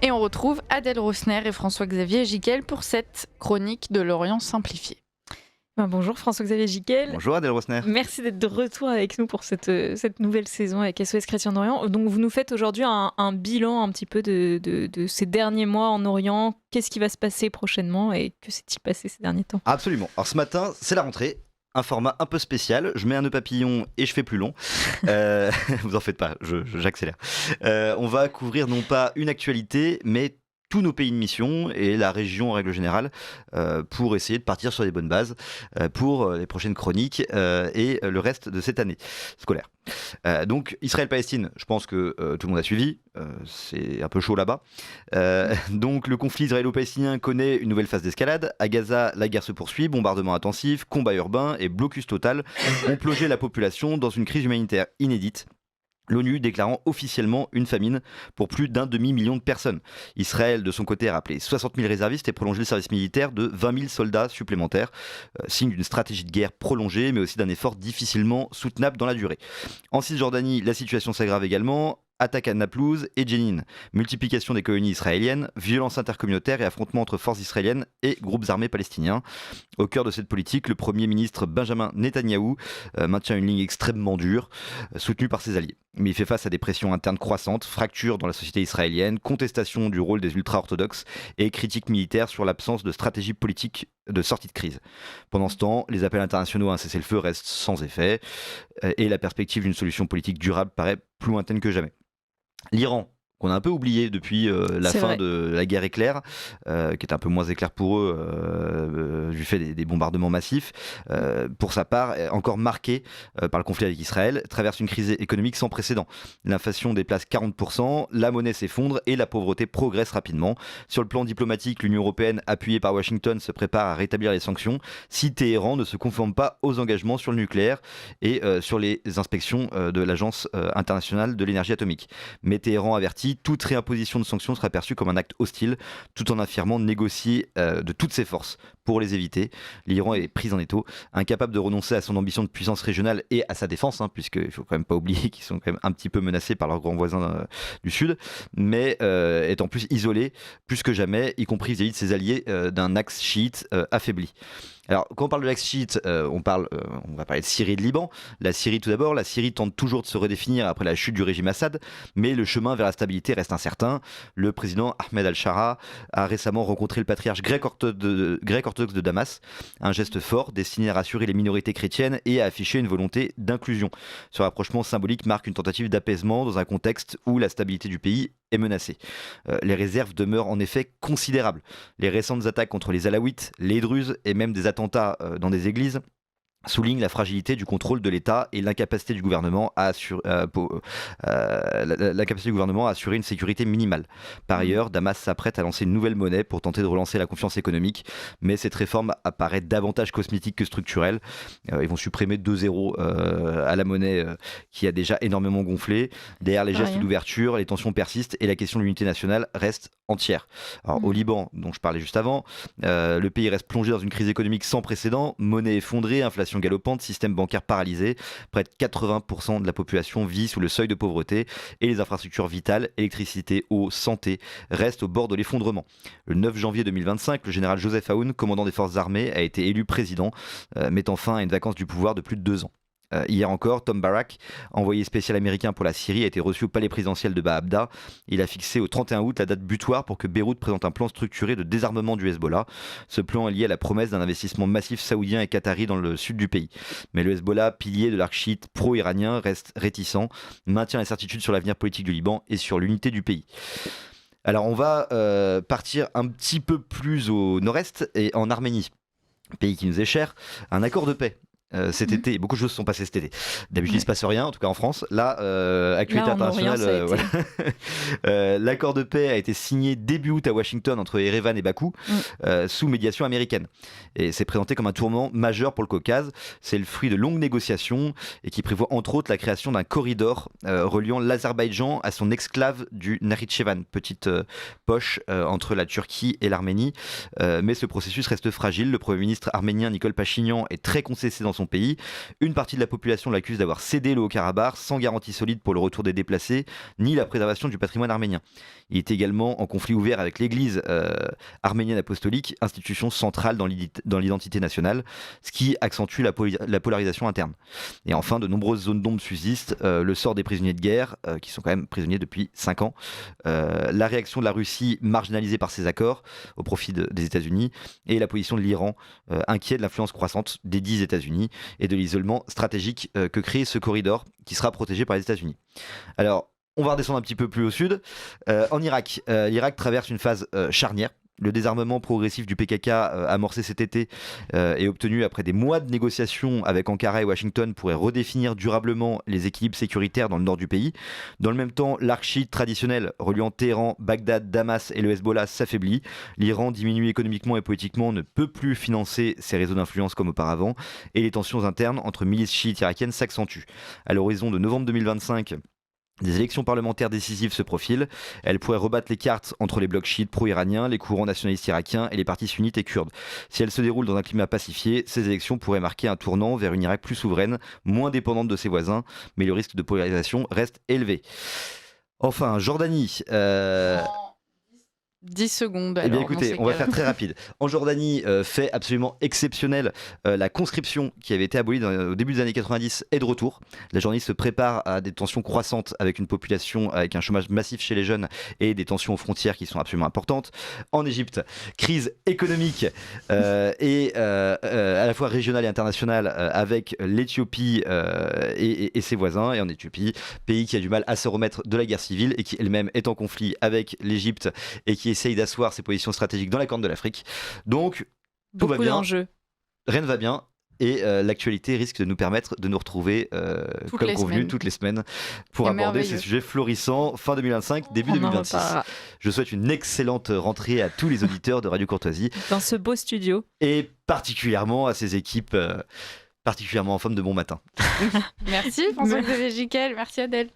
Et on retrouve Adèle Rosner et François-Xavier Gicquel pour cette chronique de l'Orient simplifié. Bonjour François-Xavier Gicquel. Bonjour Adèle Rosner. Merci d'être de retour avec nous pour cette nouvelle saison avec SOS Chrétiens d'Orient. Donc vous nous faites aujourd'hui un bilan un petit peu de ces derniers mois en Orient. Qu'est-ce qui va se passer prochainement et que s'est-il passé ces derniers temps ? Absolument. Alors ce matin, c'est la rentrée. Un format un peu spécial, je mets un nœud papillon et je fais plus long. Vous en faites pas, j'accélère. On va couvrir non pas une actualité, mais tous nos pays de mission et la région en règle générale pour essayer de partir sur des bonnes bases pour les prochaines chroniques et le reste de cette année scolaire. Donc Israël-Palestine, je pense que tout le monde a suivi, c'est un peu chaud là-bas. Donc le conflit israélo-palestinien connaît une nouvelle phase d'escalade. À Gaza, la guerre se poursuit, bombardements intensifs, combats urbains et blocus total ont plongé la population dans une crise humanitaire inédite. L'ONU déclarant officiellement une famine pour plus d'un demi-million de personnes. Israël, de son côté, a rappelé 60 000 réservistes et prolongé le service militaire de 20 000 soldats supplémentaires, signe d'une stratégie de guerre prolongée, mais aussi d'un effort difficilement soutenable dans la durée. En Cisjordanie, la situation s'aggrave également. Attaque à Naplouse et Jenin, multiplication des colonies israéliennes, violences intercommunautaires et affrontements entre forces israéliennes et groupes armés palestiniens. Au cœur de cette politique, le Premier ministre Benjamin Netanyahou maintient une ligne extrêmement dure, soutenue par ses alliés. Mais il fait face à des pressions internes croissantes, fractures dans la société israélienne, contestation du rôle des ultra-orthodoxes et critiques militaires sur l'absence de stratégie politique de sortie de crise. Pendant ce temps, les appels internationaux à un cessez-le-feu restent sans effet et la perspective d'une solution politique durable paraît plus lointaine que jamais. L'Iran, qu'on a un peu oublié depuis la fin de la guerre éclair, qui est un peu moins éclair pour eux du fait des bombardements massifs, pour sa part est encore marqué par le conflit avec Israël, traverse une crise économique sans précédent. L'inflation déplace 40%, la monnaie s'effondre et la pauvreté progresse rapidement. Sur le plan diplomatique, l'Union européenne, appuyée par Washington, se prépare à rétablir les sanctions si Téhéran ne se conforme pas aux engagements sur le nucléaire et sur les inspections de l'Agence internationale de l'énergie atomique. Mais Téhéran avertit, toute réimposition de sanctions sera perçue comme un acte hostile, tout en affirmant négocier de toutes ses forces pour les éviter. L'Iran est pris en étau, incapable de renoncer à son ambition de puissance régionale et à sa défense, puisqu'il ne faut quand même pas oublier qu'ils sont quand même un petit peu menacés par leurs grands voisins du Sud, mais est en plus isolé plus que jamais, y compris vis-à-vis de ses alliés d'un axe chiite affaibli. Alors, quand on parle de l'axe chiite, on va parler de Syrie et de Liban. La Syrie tout d'abord, la Syrie tente toujours de se redéfinir après la chute du régime Assad, mais le chemin vers la stabilité reste incertain. Le président Ahmed al-Shara a récemment rencontré le patriarche grec-orthodoxe de Damas, un geste fort destiné à rassurer les minorités chrétiennes et à afficher une volonté d'inclusion. Ce rapprochement symbolique marque une tentative d'apaisement dans un contexte où la stabilité du pays est menacée. Les réserves demeurent en effet considérables. Les récentes attaques contre les Alaouites, les Druzes et même des attentats dans des églises souligne la fragilité du contrôle de l'État et l'incapacité du gouvernement à assurer une sécurité minimale. Par ailleurs, Damas s'apprête à lancer une nouvelle monnaie pour tenter de relancer la confiance économique, mais cette réforme apparaît davantage cosmétique que structurelle. Ils vont supprimer 2 zéros à la monnaie qui a déjà énormément gonflé. Derrière les gestes d'ouverture, les tensions persistent et la question de l'unité nationale reste entière. Alors, au Liban, dont je parlais juste avant, le pays reste plongé dans une crise économique sans précédent, monnaie effondrée, inflation galopante, système bancaire paralysé. Près de 80% de la population vit sous le seuil de pauvreté et les infrastructures vitales, électricité, eau, santé, restent au bord de l'effondrement. Le 9 janvier 2025, le général Joseph Aoun, commandant des forces armées, a été élu président, mettant fin à une vacance du pouvoir de plus de 2 ans. Hier encore, Tom Barrack, envoyé spécial américain pour la Syrie, a été reçu au palais présidentiel de Baabda. Il a fixé au 31 août la date butoir pour que Beyrouth présente un plan structuré de désarmement du Hezbollah. Ce plan est lié à la promesse d'un investissement massif saoudien et qatari dans le sud du pays. Mais le Hezbollah, pilier de l'arc chiite pro-iranien, reste réticent, maintient l'incertitude sur l'avenir politique du Liban et sur l'unité du pays. Alors on va partir un petit peu plus au nord-est et en Arménie, pays qui nous est cher, un accord de paix. Cet été, beaucoup de choses se sont passées cet été. D'habitude, il ne se passe rien, en tout cas en France. Là, actualité internationale. L'accord de paix a été signé début août à Washington entre Erevan et Bakou, sous médiation américaine. Et c'est présenté comme un tournant majeur pour le Caucase. C'est le fruit de longues négociations et qui prévoit entre autres la création d'un corridor reliant l'Azerbaïdjan à son exclave du Nakhitchevan, petite poche entre la Turquie et l'Arménie. Mais ce processus reste fragile. Le Premier ministre arménien Nikol Pachinian est très contesté dans son son pays. Une partie de la population l'accuse d'avoir cédé le Haut-Karabakh sans garantie solide pour le retour des déplacés, ni la préservation du patrimoine arménien. Il est également en conflit ouvert avec l'Église arménienne apostolique, institution centrale dans l'identité nationale, ce qui accentue la polarisation interne. Et enfin, de nombreuses zones d'ombre subsistent. Le sort des prisonniers de guerre, qui sont quand même prisonniers depuis 5 ans. La réaction de la Russie, marginalisée par ces accords, au profit des États-Unis. Et la position de l'Iran, inquiet de l'influence croissante des 10 États-Unis et de l'isolement stratégique que crée ce corridor, qui sera protégé par les États-Unis. Alors, on va redescendre un petit peu plus au sud. En Irak, l'Irak traverse une phase charnière. Le désarmement progressif du PKK amorcé cet été et obtenu après des mois de négociations avec Ankara et Washington pourrait redéfinir durablement les équilibres sécuritaires dans le nord du pays. Dans le même temps, l'arc chiite traditionnel reliant Téhéran, Bagdad, Damas et le Hezbollah s'affaiblit. L'Iran diminue économiquement et politiquement, ne peut plus financer ses réseaux d'influence comme auparavant et les tensions internes entre milices chiites irakiennes s'accentuent. À l'horizon de novembre 2025, des élections parlementaires décisives se profilent. Elles pourraient rebattre les cartes entre les blocs chiites pro-iraniens, les courants nationalistes irakiens et les partis sunnites et kurdes. Si elles se déroulent dans un climat pacifié, ces élections pourraient marquer un tournant vers une Irak plus souveraine, moins dépendante de ses voisins, mais le risque de polarisation reste élevé. Enfin, Jordanie. 10 secondes. Eh bien, Alors, écoutez, on va faire très rapide. En Jordanie, fait absolument exceptionnel, la conscription qui avait été abolie au début des années 90 est de retour. La Jordanie se prépare à des tensions croissantes avec une population avec un chômage massif chez les jeunes et des tensions aux frontières qui sont absolument importantes. En Égypte, crise économique et à la fois régionale et internationale avec l'Éthiopie et ses voisins. Et en Éthiopie, pays qui a du mal à se remettre de la guerre civile et qui elle-même est en conflit avec l'Égypte et qui essaye d'asseoir ses positions stratégiques dans la Corne de l'Afrique. Donc, tout va Beaucoup bien, d'enjeux. rien ne va bien, et l'actualité risque de nous permettre de nous retrouver comme convenu toutes les semaines pour C'est aborder ces merveilleux. sujets florissants fin 2025, début On en 2026. reparlera. Je souhaite une excellente rentrée à tous les auditeurs de Radio Courtoisie Dans ce beau studio. et particulièrement à ces équipes particulièrement en forme de bon matin. Merci François-Xavier Giquel, merci Adèle.